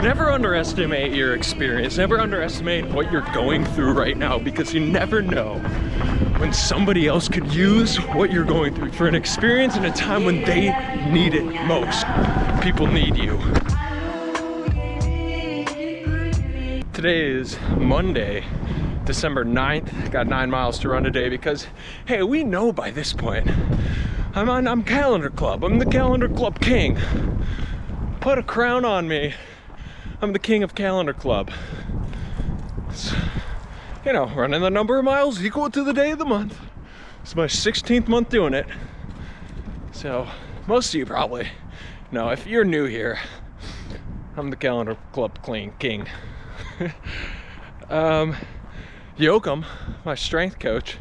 Never underestimate your experience. Never underestimate what you're going through right now, because you never know when somebody else could use what you're going through for an experience in a time when they need it most. People need you. Today is Monday, December 9th. Got 9 miles to run today because, hey, we know by this point, I'm Calendar Club. I'm the Calendar Club king. Put a crown on me. I'm the king of Calendar Club. So, you know, running the number of miles equal to the day of the month. It's my 16th month doing it. So most of you probably know, if you're new here, I'm the Calendar Club king. Yoakum, my strength coach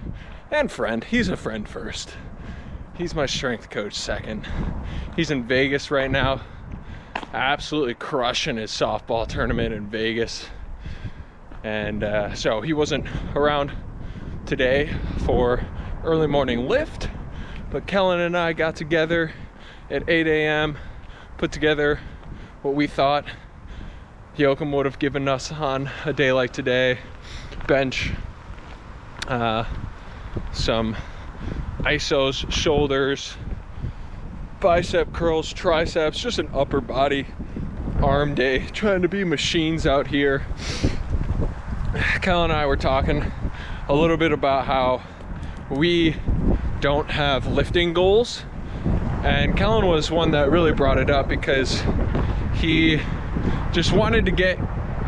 and friend, he's a friend first. He's my strength coach second. He's in Vegas right now, absolutely crushing his softball tournament in Vegas. And so he wasn't around today for early morning lift, but Kellen and I got together at 8 a.m., put together what we thought Yoakum would have given us on a day like today. Bench, some isos, shoulders, bicep curls, triceps, just an upper body arm day, trying to be machines out here. Kel and I were talking a little bit about how we don't have lifting goals, and Kellen was one that really brought it up because he just wanted to get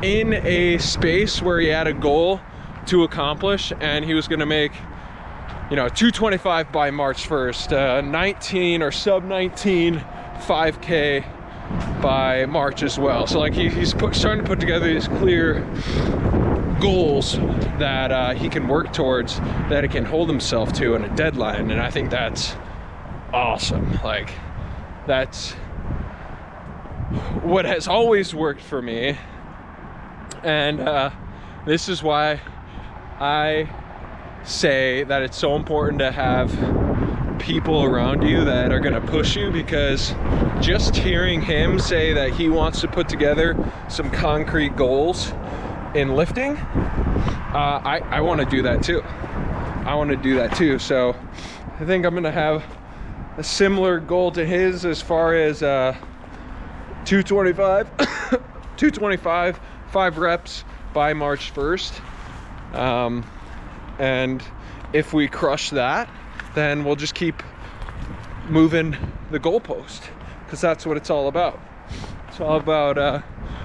in a space where he had a goal to accomplish, and he was going to make, you know, 225 by March 1st, 19 or sub 19 5K by March as well. So like he's starting to put together these clear goals that he can work towards, that he can hold himself to in a deadline. And I think that's awesome. Like, that's what has always worked for me. And this is why I say that it's so important to have people around you that are going to push you, because just hearing him say that he wants to put together some concrete goals in lifting, I want to do that too. I want to do that too. So I think I'm going to have a similar goal to his as far as 225 225 5 reps by March 1st. And if we crush that, then we'll just keep moving the goalpost, because that's what it's all about. It's all about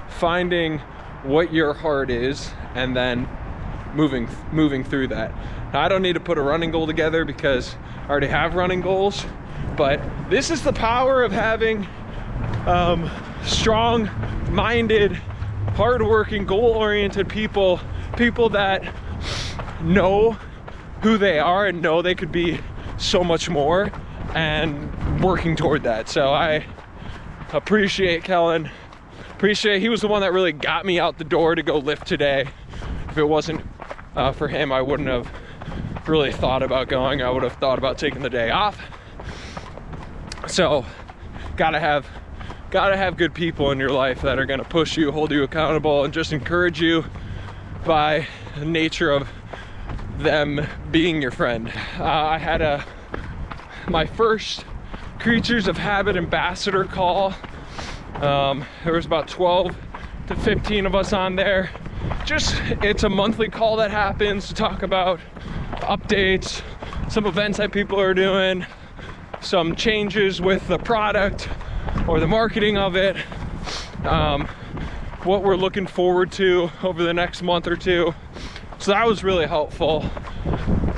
finding what your heart is and then moving through that. Now, I don't need to put a running goal together because I already have running goals, but this is the power of having strong-minded, hard-working, goal-oriented people that know who they are and know they could be so much more, and working toward that. So I appreciate Kellen. He was the one that really got me out the door to go lift today. If it wasn't for him, I wouldn't have really thought about going. I would have thought about taking the day off. So gotta have good people in your life that are gonna push you, hold you accountable, and just encourage you by the nature of them being your friend. I had my first Creatures of Habit ambassador call. There was about 12 to 15 of us on there. It's a monthly call that happens to talk about updates, some events that people are doing, some changes with the product or the marketing of it, what we're looking forward to over the next month or two. So that was really helpful.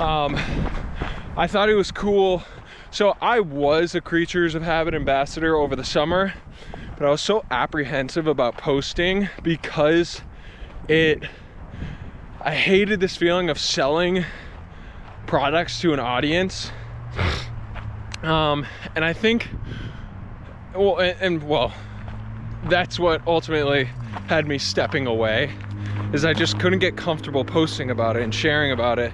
I thought it was cool. So I was a Creatures of Habit ambassador over the summer, but I was so apprehensive about posting because I hated this feeling of selling products to an audience. And I think, well, that's what ultimately had me stepping away, is I just couldn't get comfortable posting about it and sharing about it.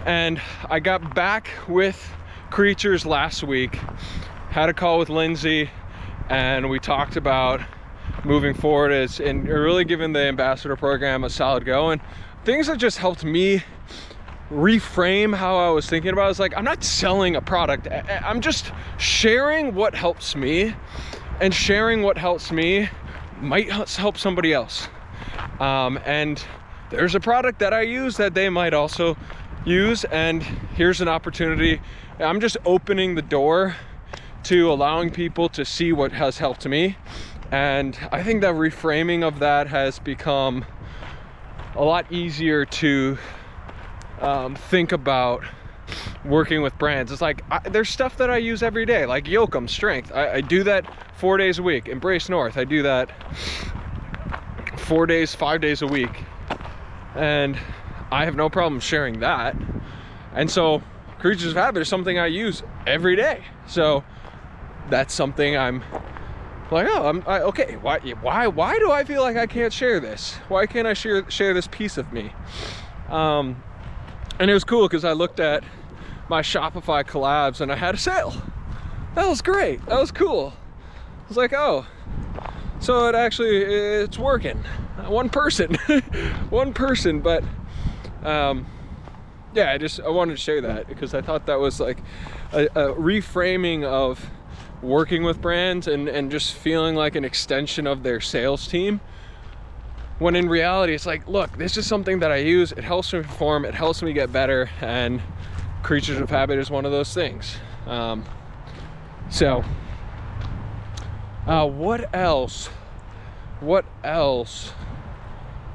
And I got back with Creatures last week, had a call with Lindsay, and we talked about moving forward is in really giving the ambassador program a solid go. And things that just helped me reframe how I was thinking about it is like, I'm not selling a product. I'm just sharing what helps me, and sharing what helps me might help somebody else. And there's a product that I use that they might also use, and here's an opportunity. I'm just opening the door to allowing people to see what has helped me. And I think that reframing of that has become a lot easier to think about working with brands. It's like, there's stuff that I use every day, like Yoakum strength. I do that 4 days a week. Embrace North, I do that 4 days, 5 days a week. And I have no problem sharing that. And so Creatures of Habit is something I use every day. So that's something I'm like, oh, okay, why do I feel like I can't share this? Why can't I share this piece of me? And it was cool because I looked at my Shopify collabs and I had a sale. That was great. That was cool. I was like, oh, so it's working. One person, but yeah, I wanted to share that because I thought that was like a reframing of working with brands and just feeling like an extension of their sales team, when in reality it's like, look, this is something that I use, it helps me perform, it helps me get better, and Creatures of Habit is one of those things. What else?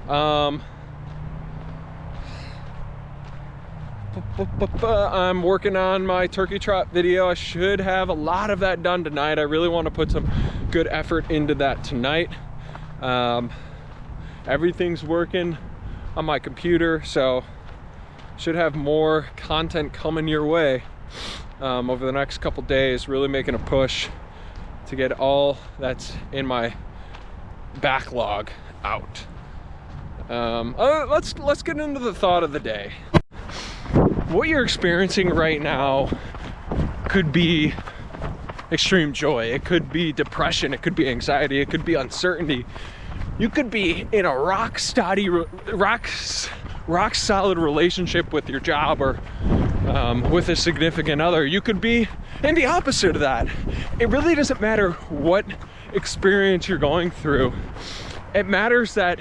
I'm working on my turkey trot video. I should have a lot of that done tonight. I really want to put some good effort into that tonight. Everything's working on my computer, so should have more content coming your way over the next couple days. Really making a push to get all that's in my backlog out. Let's get into the thought of the day. What you're experiencing right now could be extreme joy, it could be depression, it could be anxiety, it could be uncertainty. You could be in a rock solid relationship with your job or with a significant other. You could be in the opposite of that. It really doesn't matter what experience you're going through. It matters that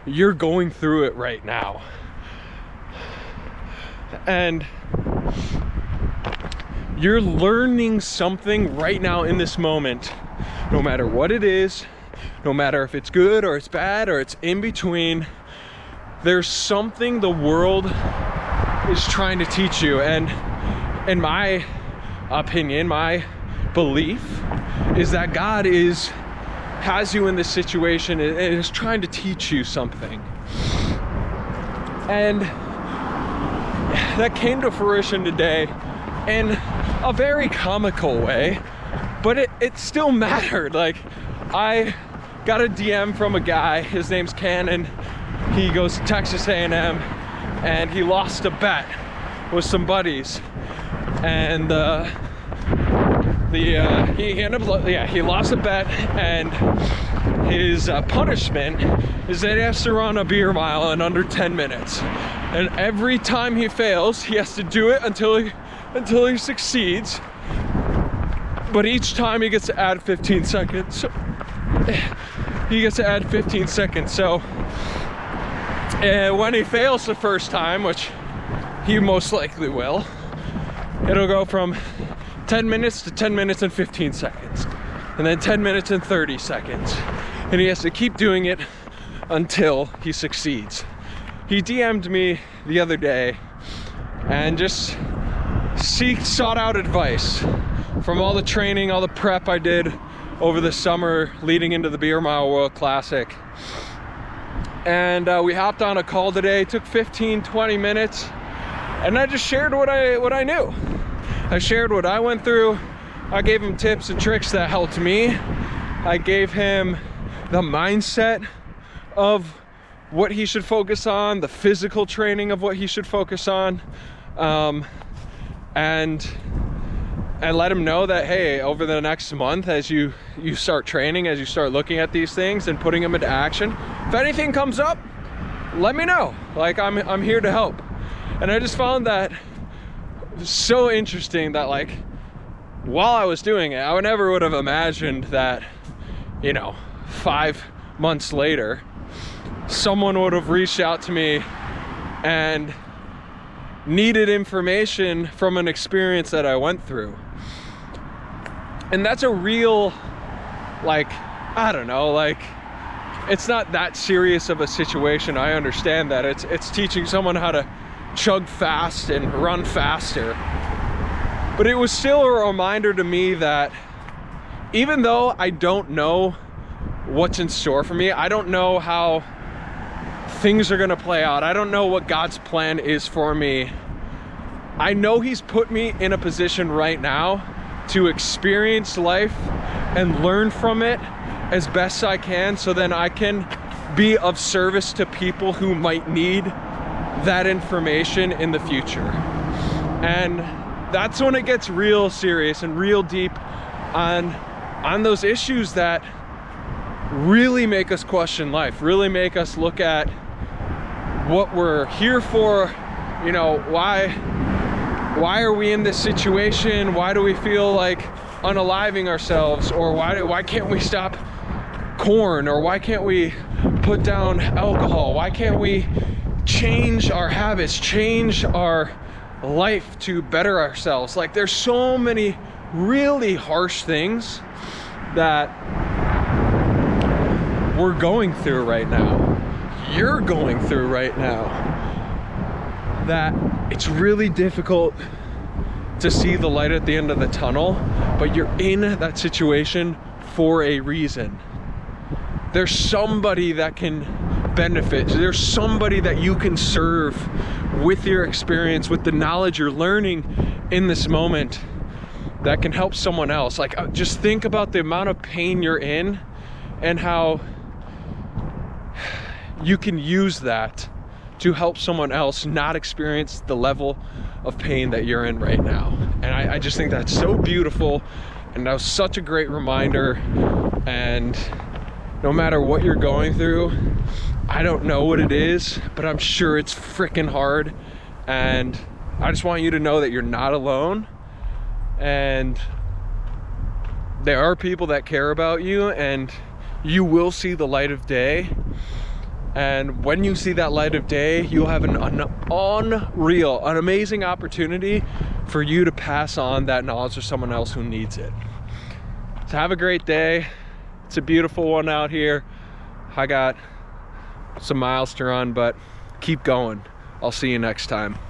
you're going through it right now. And you're learning something right now in this moment, no matter what it is, no matter if it's good or it's bad or it's in between. There's something the world is trying to teach you. And in my opinion, my belief is that God has you in this situation and is trying to teach you something. And that came to fruition today in a very comical way, but it still mattered. Like, I got a DM from a guy, his name's Cannon. He goes to Texas A&M and he lost a bet with some buddies, and he lost a bet, and his punishment is that he has to run a beer mile in under 10 minutes. And every time he fails, he has to do it until he succeeds. But each time he gets to add 15 seconds. So when he fails the first time, which he most likely will, it'll go from 10 minutes to 10 minutes and 15 seconds. And then 10 minutes and 30 seconds. And he has to keep doing it until he succeeds. He DM'd me the other day and just sought out advice from all the training, all the prep I did over the summer leading into the Beer Mile World Classic. And we hopped on a call today. It took 15-20 minutes, and I just shared what I knew. I shared what I went through. I gave him tips and tricks that helped me. I gave him the mindset of what he should focus on, the physical training of what he should focus on. And and let him know that, hey, over the next month, as you start training, as you start looking at these things and putting them into action, if anything comes up, let me know. Like, I'm here to help. And I just found that so interesting that, like, while I was doing it, I never would have imagined that, you know, 5 months later, someone would have reached out to me and needed information from an experience that I went through. And that's a real, like, I don't know, like, it's not that serious of a situation. I understand that. It's teaching someone how to chug fast and run faster. But it was still a reminder to me that even though I don't know what's in store for me, I don't know how things are gonna play out, I don't know what God's plan is for me, I know He's put me in a position right now to experience life and learn from it as best I can, so then I can be of service to people who might need that information in the future. And that's when it gets real serious and real deep on those issues that really make us question life, really make us look at what we're here for. You know, why are we in this situation? Why do we feel like unaliving ourselves? Or why can't we stop corn? Or why can't we put down alcohol? Why can't we change our habits, change our life to better ourselves? Like, there's so many really harsh things that we're going through right now, you're going through right now, that it's really difficult to see the light at the end of the tunnel, but you're in that situation for a reason. There's somebody that can benefit. There's somebody that you can serve with your experience, with the knowledge you're learning in this moment, that can help someone else. Like, just think about the amount of pain you're in and how you can use that to help someone else not experience the level of pain that you're in right now. And I just think that's so beautiful, and that was such a great reminder. And no matter what you're going through, I don't know what it is, but I'm sure it's freaking hard. And I just want you to know that you're not alone, and there are people that care about you, and you will see the light of day. And when you see that light of day, you'll have an amazing opportunity for you to pass on that knowledge to someone else who needs it. So have a great day. It's a beautiful one out here. I got some miles to run, but keep going. I'll see you next time.